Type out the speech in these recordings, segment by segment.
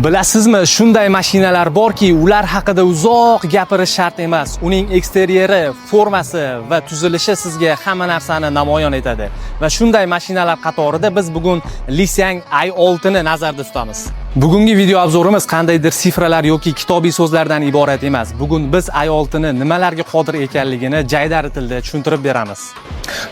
Bilasizmi, shunday mashinalar borki, ular haqida uzoq gapirish shart emas. Uning eksteryeri, formasi va tuzilishi sizga hamma narsani namoyon etadi. Va shunday mashinalar qatorida biz bugun Lixiang i6 ni nazarda tutamiz. Bugungi video obzorimiz qandaydir sifralar yoki kitobiy so'zlardan iborat emas. Bugun biz i6 ni nimalarga qodir ekanligini jaydari tilda tushuntirib beramiz.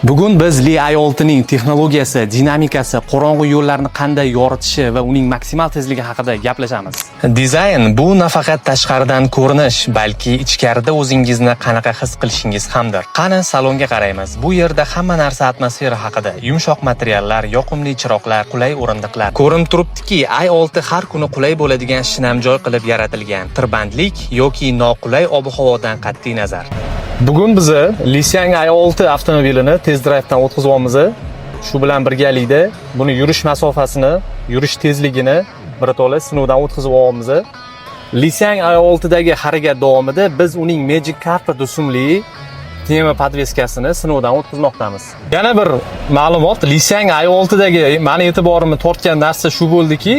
Bugun biz Li i6 ning texnologiyasi, dinamikasi, qorong'u yo'llarni qanday yoritishi va uning maksimal tezligi haqida gaplashamiz. Dizayn bu nafaqat tashqaridan ko'rinish, balki ichkarida o'zingizni qanaqa his qilishingiz hamdir. Qani salonga qaraymiz. Bu yerda hamma narsa atmosfera haqida. Yumshoq materiallar, yoqimli chiroqlar, qulay o'rindiqlar. Ko'rinib turibdiki, i6 har kuni qulay bo'ladigan shinamjoy qilib yaratilgan. Tirbandlik yoki noqulay ob-havodan qat'iy nazar. Bugun biz Lixiang i6 avtomobilini test drive'dan o'tkazyapmiz. Shu bilan birgalikda buni yurish masofasini, yurish tezligini bir to'la sinovdan o'tkazib olamiz. Lixiang i6 dagi harakat davomida biz uning Magic Carpet rusumli tema podveskasini sinovdan o'tkazmoqdamiz. Yana bir ma'lumot, Lixiang i6 dagi meni e'tiborimni tortgan narsa shu bo'ldiki,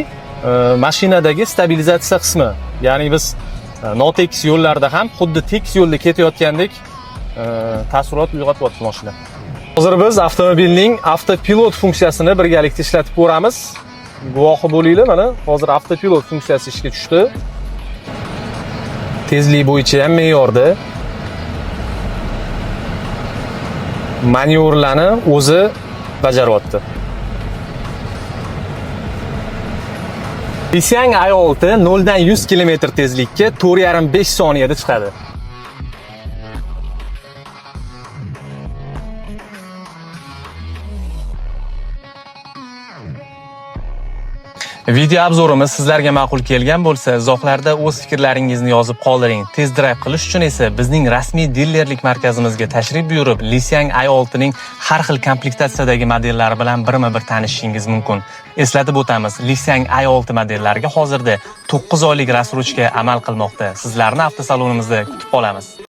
mashinadagi stabilizatsiya qismi. Ya'ni biz notekis yo'llarda ham xuddi tekis yo'lda ketayotgandek taassurot uyg'otyapti mashina. Hozir biz avtomobilning avtopilot funksiyasini birgalikda ishlatib ko'ramiz. Guvohi bo'linglar, mana hozir avtopilot funksiyasi ishga tushdi. Tezlik bo'yicha ham me'yorda. Manyovrlarni o'zi bajaryapti. Lixiang i6 0 dan 100 km tezlikka 4,5 soniyada chiqadi. Video obzorimiz sizlarga ma'qul kelgan bo'lsa, izohlarda o'z fikrlaringizni yozib qoldiring. Test drive qilish uchun esa bizning rasmiy dilerlik markazimizga tashrif buyurib, Lixiang i6 ning har xil komplektatsiyadagi modellari bilan birma-bir tanishishingiz mumkin. Eslatib o'tamiz, Lixiang i6 modellariga hozirda 9 oylik rassrochka amal qilmoqda. Sizlarni avtosalonimizda kutib qolamiz.